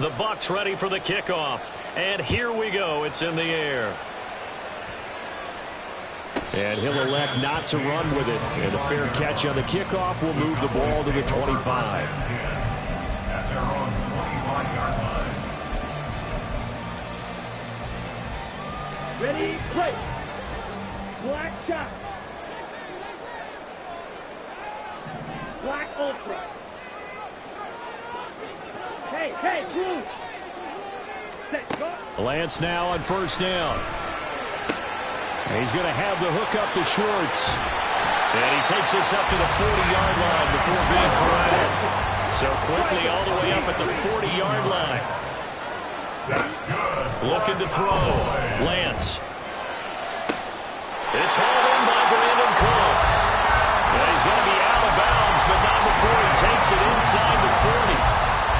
The Bucs ready for the kickoff. And here we go. It's in the air. And he'll elect not to run with it. And a fair catch on the kickoff will move the ball to the 25. Ready, play. Black shot. Black ultra. Hey, blue. Set, go. Lance now on first down. He's going to have the hook up to Schwartz. And he takes this up to the 40-yard line before being thrown. So quickly all the way up at the 40-yard line. Looking to throw. Lance. It's hauled in by Brandon Cooks. And he's going to be out of bounds, but not before he takes it inside the 40.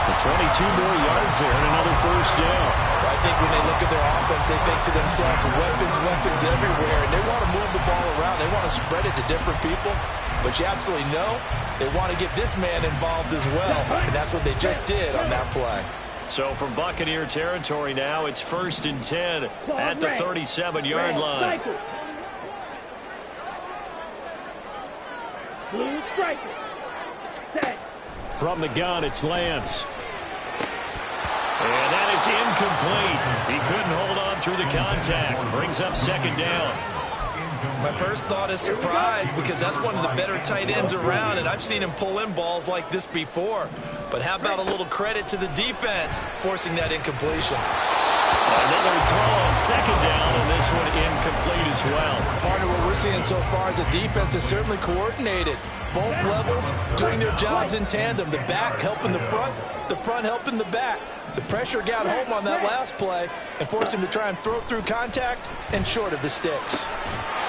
The 22 more yards there and another first down. I think when they look at their offense, they think to themselves, weapons everywhere, and they want to move the ball around. They want to spread it to different people, but you absolutely know they want to get this man involved as well, and that's what they just did on that play. So from Buccaneer territory now, it's 1st and 10 at the 37-yard line. Blue striker. Set. From the gun, it's Lance. And that is incomplete. He couldn't hold on through the contact. Brings up 2nd down. My first thought is surprise, because that's one of the better tight ends around, and I've seen him pull in balls like this before. But how about a little credit to the defense forcing that incompletion? Another throw on 2nd down, and this one incomplete as well. Part of what we're seeing so far is the defense is certainly coordinated. Both levels doing their jobs in tandem. The back helping the front helping the back. The pressure got home on that last play and forced him to try and throw through contact and short of the sticks.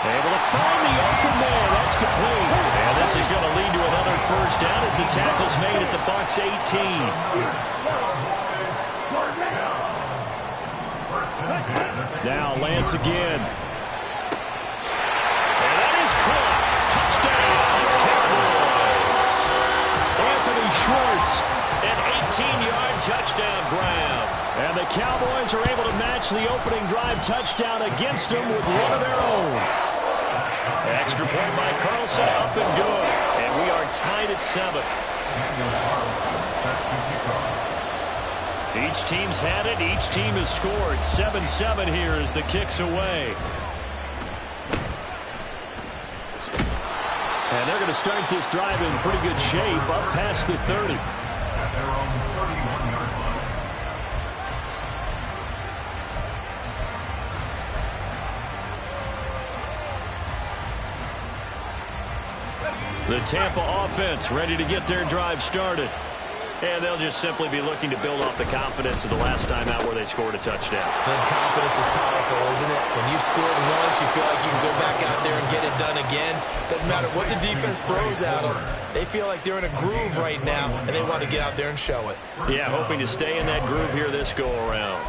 Able to find the open man. That's complete. And this is going to lead to another first down as the tackle's made at the Bucs 18. Now Lance again. And that is caught. Touchdown, Cowboys. Anthony Schwartz, an 18-yard touchdown grab. And the Cowboys are able to match the opening drive touchdown against them with one of their own. Extra point by Carlson, up and good. And we are tied at 7. Each team's had it. Each team has scored. 7-7 here as the kick's away. And they're going to start this drive in pretty good shape, up past the 30. The Tampa offense ready to get their drive started. And they'll just simply be looking to build off the confidence of the last time out where they scored a touchdown. And confidence is powerful, isn't it? When you've scored once, you feel like you can go back out there and get it done again. Doesn't matter what the defense throws at them. They feel like they're in a groove right now, and they want to get out there and show it. Yeah, hoping to stay in that groove here this go-around.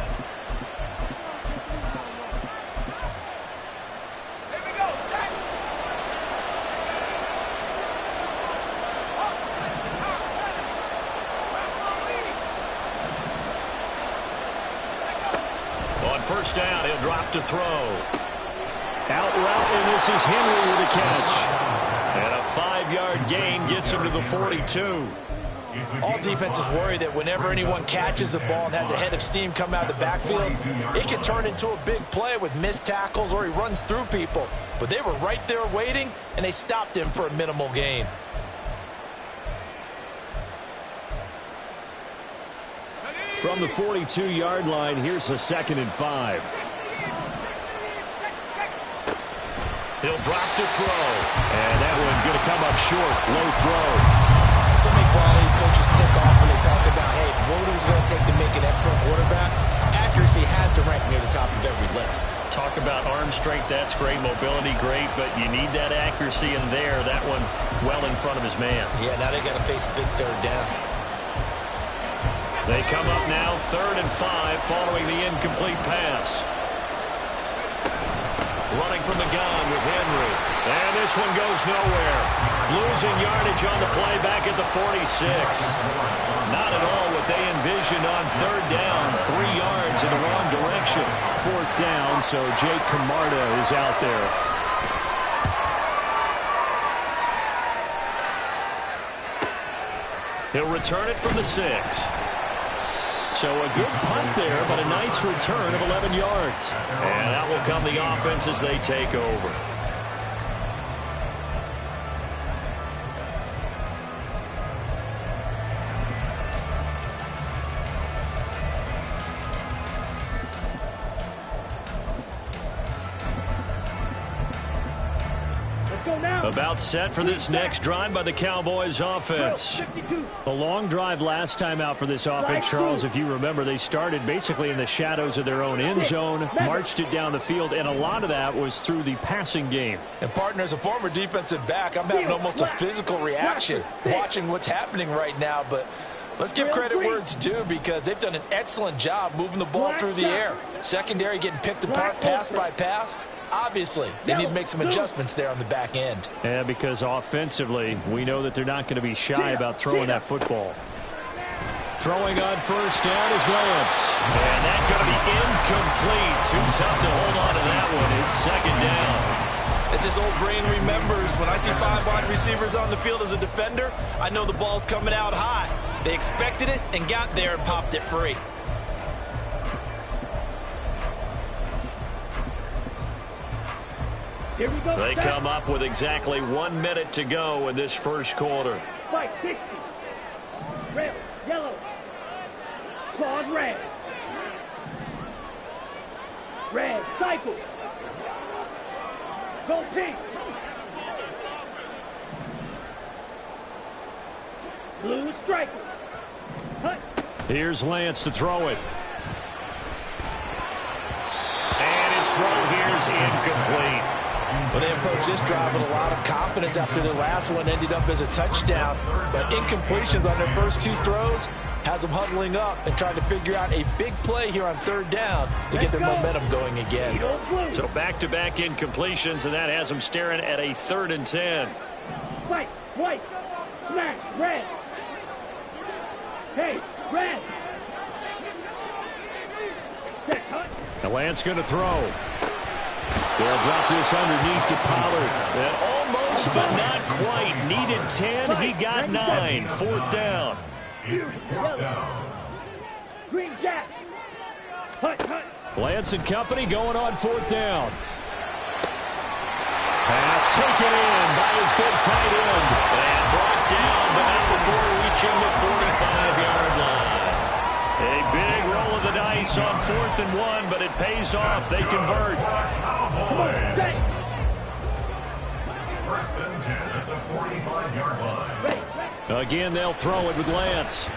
First down, he'll drop to throw. Out route, and this is Henry with a catch. And a 5-yard gain gets him to the 42. All defenses worry that whenever anyone catches the ball and has a head of steam come out of the backfield, it can turn into a big play with missed tackles or he runs through people. But they were right there waiting, and they stopped him for a minimal gain. From the 42-yard line, here's a 2nd and 5. He'll drop to throw. And that one going to come up short. Low throw. So many qualities coaches tick off when they talk about, hey, what is it going to take to make an excellent quarterback? Accuracy has to rank near the top of every list. Talk about arm strength, that's great. Mobility, great. But you need that accuracy in there. That one well in front of his man. Yeah, now they got to face a big 3rd down. They come up now 3rd and 5 following the incomplete pass. Running from the gun with Henry. And this one goes nowhere. Losing yardage on the play back at the 46. Not at all what they envisioned on third down. 3 yards in the wrong direction. Fourth down, so Jake Camarda is out there. He'll return it from the 6. So a good punt there, but a nice return of 11 yards. And out will come the offense as they take over. About set for this next drive by the Cowboys offense. A long drive last time out for this offense, Charles. If you remember, they started basically in the shadows of their own end zone, marched it down the field, and a lot of that was through the passing game. And partner, as a former defensive back, I'm having almost a physical reaction watching what's happening right now. But let's give credit where it's due, because they've done an excellent job moving the ball through the air. Secondary getting picked apart pass by pass. Obviously, they need to make some adjustments there on the back end. Yeah, because offensively, we know that they're not going to be shy about throwing that football. Throwing on first down is Lance. And that's going to be incomplete. Too tough to hold on to that one. It's second down. As this old brain remembers, when I see 5 wide receivers on the field as a defender, I know the ball's coming out high. They expected it and got there and popped it free. Here we go. They come up with exactly 1 minute to go in this first quarter. Fight 60. Red, yellow. Claude red. Red, cycle. Go pink. Blue striker. Hut. Here's Lance to throw it. And his throw here is incomplete. Well, they approached this drive with a lot of confidence after their last one ended up as a touchdown. But incompletions on their first 2 throws has them huddling up and trying to figure out a big play here on third down to get their momentum going again. So back-to-back incompletions, and that has them staring at a 3rd and 10. Fight, white, smash, red. Hey, red. Set, hut. Now Lance going to throw. They'll drop this underneath to Pollard. And almost, but not quite. Needed 10. He got 9. 4th down. Green jack. Hut, hut. Lance and company going on 4th down. Pass taken in by his big tight end. And brought down, but not before reaching the 45-yard line. A big roll of the dice on 4th and 1, but it pays off. They convert. Come on, stay. First and 10 at the 45-yard line. Ready, ready. Again, they'll throw it with Lance.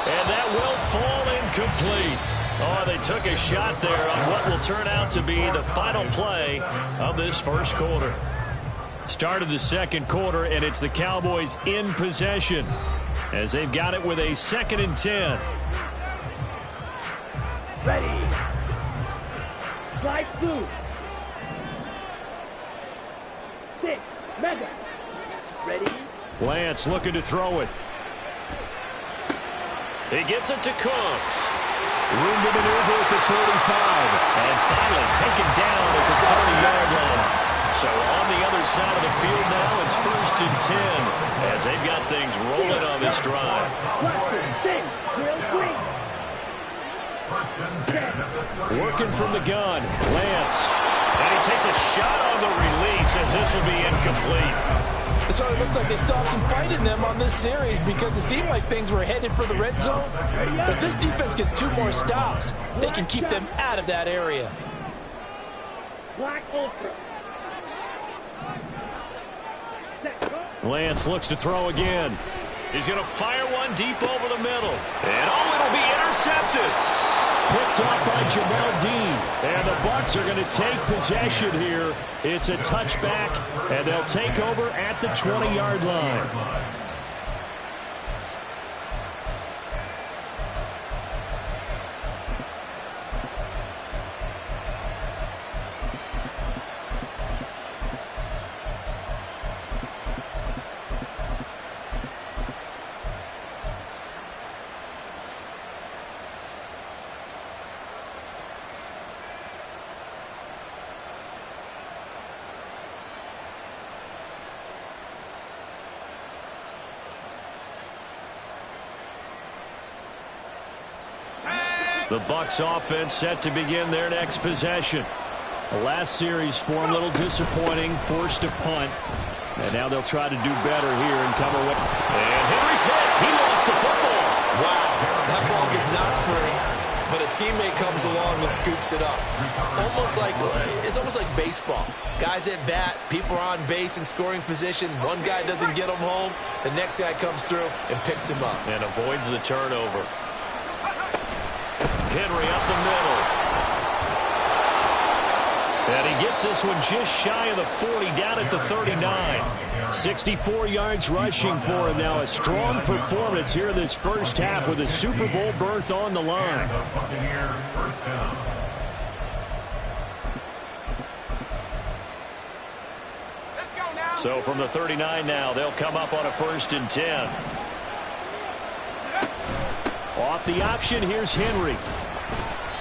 And that will fall incomplete. Oh, they took a shot there on what will turn out to be the final play of this first quarter. Start of the second quarter, and it's the Cowboys in possession as they've got it with a 2nd and 10. Ready. Slide through. 6. Mega. Ready. Lance looking to throw it. He gets it to Cooks. Room to maneuver at the 45. And finally taken down at the 30-yard line. So on the other side of the field now, it's 1st and 10 as they've got things rolling on this drive. Working from the gun, Lance. And he takes a shot on the release as this will be incomplete. So it looks like they stopped some fight in them on this series because it seemed like things were headed for the red zone. But if this defense gets 2 more stops, they can keep them out of that area. Black Ultra. Lance looks to throw again. He's going to fire one deep over the middle. And oh, it'll be intercepted. Picked off by Jamel Dean. And the Bucs are going to take possession here. It's a touchback, and they'll take over at the 20-yard line. The Bucs offense set to begin their next possession. The last series for them, a little disappointing, forced a punt. And now they'll try to do better here and come away. And Henry's hit. He lost the football. Wow, that ball is not free, but a teammate comes along and scoops it up. It's almost like baseball. Guys at bat, people are on base in scoring position. One guy doesn't get him home. The next guy comes through and picks him up. And avoids the turnover. Henry up the middle. And he gets this one just shy of the 40, down at the 39. 64 yards rushing for him now. A strong performance here in this first half with a Super Bowl berth on the line. So from the 39 now, they'll come up on a 1st and 10. Off the option, here's Henry.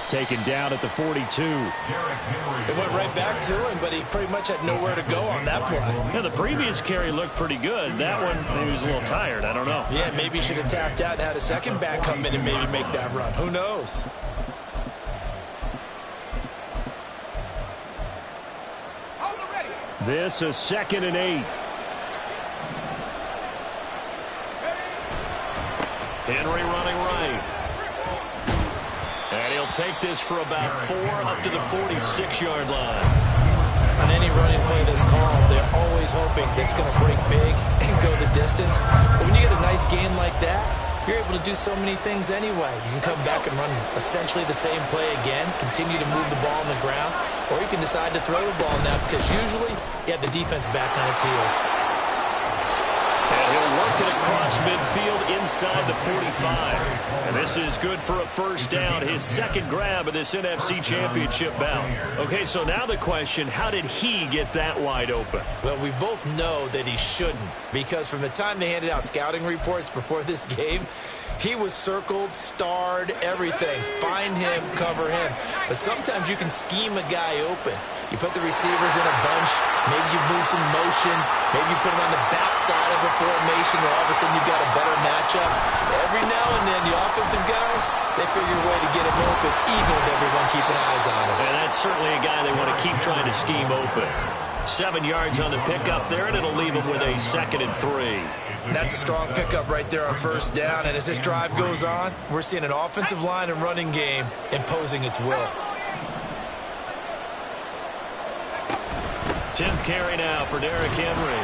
Taken down at the 42. It went right back to him, but he pretty much had nowhere to go on that play. Yeah, the previous carry looked pretty good. That one, maybe he was a little tired. I don't know. Yeah, maybe he should have tapped out and had a second back come in and maybe make that run. Who knows? This is 2nd and 8. Henry running right. And he'll take this for about 4 up to the 46-yard line. On any running play that's called, they're always hoping that it's going to break big and go the distance. But when you get a nice gain like that, you're able to do so many things anyway. You can come back and run essentially the same play again, continue to move the ball on the ground, or you can decide to throw the ball now because usually you have the defense back on its heels. And he'll work it across midfield inside the 45. And this is good for a 1st down, his 2nd grab of this NFC Championship bout. Okay, so now the question, how did he get that wide open? Well, we both know that he shouldn't, because from the time they handed out scouting reports before this game, he was circled, starred, everything. Find him, cover him. But sometimes you can scheme a guy open. You put the receivers in a bunch. Maybe you move some motion. Maybe you put them on the backside of the formation, and all of a sudden you've got a better matchup. Every now and then, the offensive guys, they figure a way to get him open, even with everyone keeping eyes on him. And that's certainly a guy they want to keep trying to scheme open. 7 yards on the pickup there, and it'll leave him with a 2nd and 3. That's a strong pickup right there on 1st down. And as this drive goes on, we're seeing an offensive line and running game imposing its will. 10th carry now for Derrick Henry.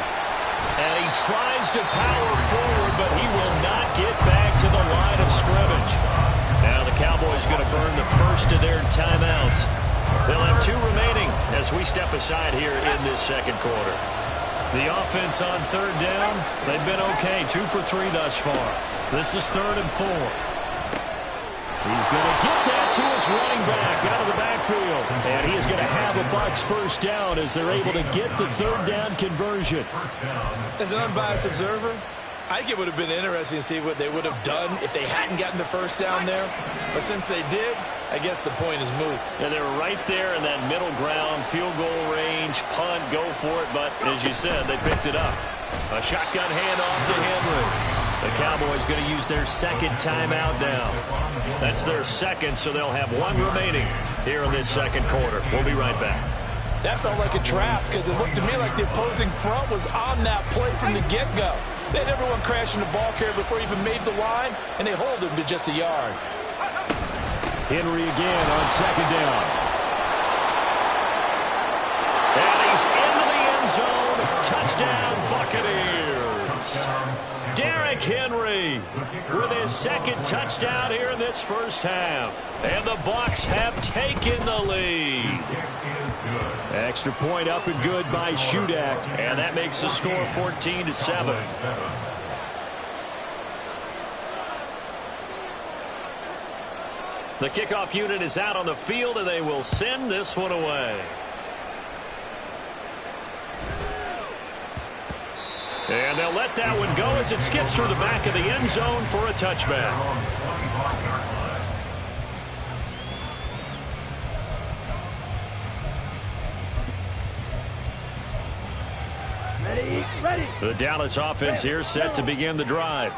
And he tries to power forward, but he will not get back to the line of scrimmage. Now the Cowboys going to burn the first of their timeouts. They'll have 2 remaining as we step aside here in this 2nd quarter. The offense on 3rd down, they've been okay. 2 for 3 thus far. This is 3rd and 4. He's going to get that to his running back out of the backfield. And he is going to have a Bucs 1st down as they're able to get the 3rd down conversion. As an unbiased observer, I think it would have been interesting to see what they would have done if they hadn't gotten the 1st down there. But since they did, I guess the point is moot. And they were right there in that middle ground, field goal range, punt, go for it. But as you said, they picked it up. A shotgun handoff to Henry. The Cowboys going to use their 2nd timeout now. That's their 2nd, so they'll have 1 remaining here in this 2nd quarter. We'll be right back. That felt like a trap because it looked to me like the opposing front was on that play from the get-go. They had everyone crashing the ball carrier before he even made the line, and they hold him to just a yard. Henry again on 2nd down. And he's into the end zone. Touchdown, Buccaneers. Derrick Henry with his 2nd touchdown here in this 1st half. And the Bucs have taken the lead. Extra point up and good by Shudak. And that makes the score 14-7. The kickoff unit is out on the field, and they will send this one away. And they'll let that one go as it skips through the back of the end zone for a touchback. Ready. The Dallas offense here set to begin the drive.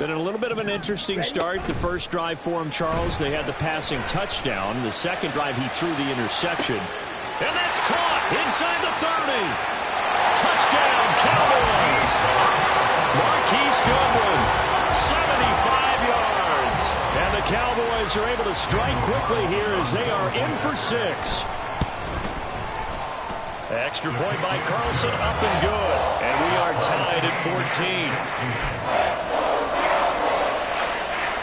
Been a little bit of an interesting start. The first drive for him, Charles, they had the passing touchdown. The second drive, he threw the interception. And that's caught inside the 30. Touchdown, Cowboys. Marquise Goodwin, 75 yards. And the Cowboys are able to strike quickly here as they are in for 6. Extra point by Carlson, up and good. And we are tied at 14.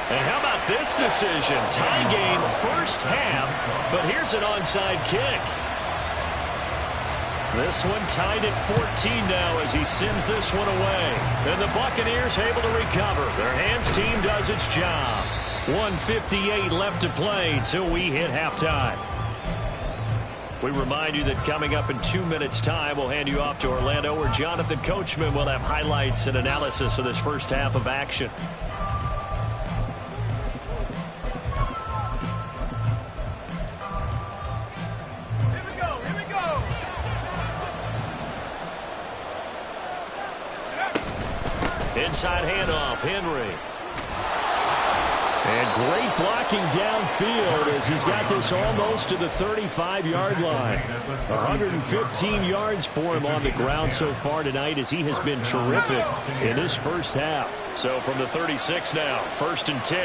And how about this decision? Tie game first half, but here's an onside kick. This one tied at 14 now as he sends this one away. And the Buccaneers able to recover. Their hands team does its job. 1:58 left to play till we hit halftime. We remind you that coming up in 2 minutes' time, we'll hand you off to Orlando, where Jonathan Coachman will have highlights and analysis of this first half of action. Inside handoff, Henry. And great blocking downfield as he's got this almost to the 35-yard line. 115 yards for him on the ground so far tonight as he has been terrific in this first half. So from the 36 now, 1st and 10.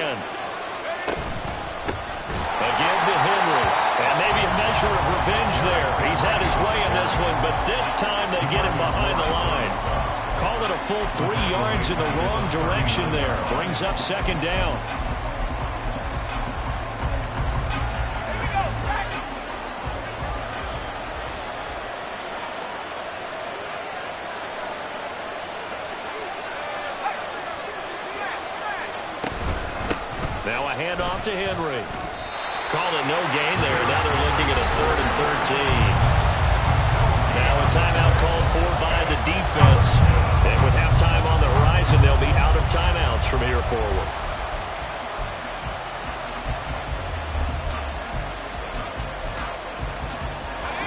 Again to Henry. And maybe a measure of revenge there. He's had his way in this one, but this time they get him behind the line. Call it a full 3 yards in the wrong direction there. Brings up 2nd down. Now a handoff to Henry. Call it no gain there. Now they're looking at a 3rd and 13. Now a timeout called for by the defense. And with halftime on the horizon, they'll be out of timeouts from here forward.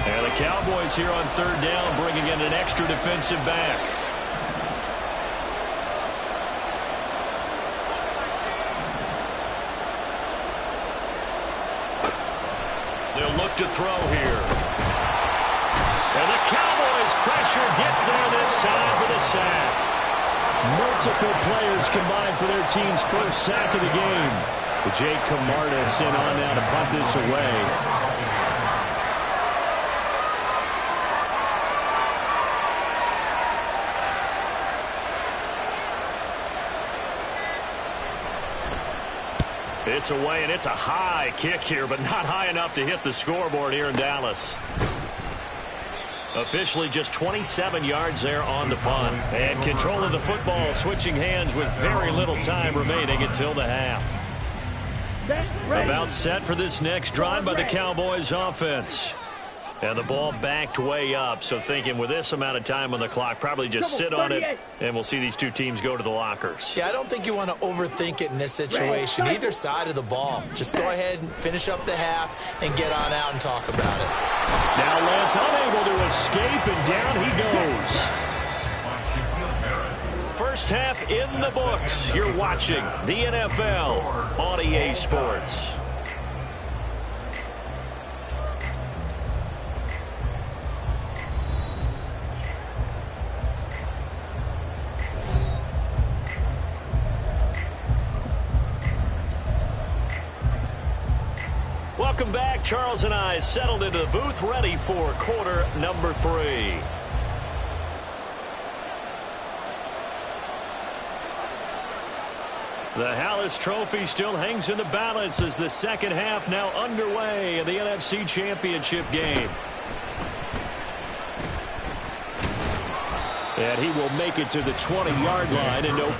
And the Cowboys here on 3rd down, bringing in an extra defensive back. They'll look to throw here. And the Cowboys pressure gets there this time for the sack. Multiple players combined for their team's first sack of the game. Jake Camarda sent on now to punt this away. It's away, and it's a high kick here, but not high enough to hit the scoreboard here in Dallas. Officially just 27 yards there on the punt. And control of the football switching hands with very little time remaining until the half. About set for this next drive by the Cowboys offense. And the ball backed way up, so thinking with this amount of time on the clock, probably just sit on it, and we'll see these two teams go to the lockers. Yeah, I don't think you want to overthink it in this situation, either side of the ball. Just go ahead and finish up the half and get on out and talk about it. Now Lance unable to escape, and down he goes. First half in the books. You're watching the NFL on EA Sports. Welcome back. Charles and I settled into the booth, ready for quarter number 3. The Hallis Trophy still hangs in the balance as the second half now underway in the NFC Championship game. And he will make it to the 20-yard line, and no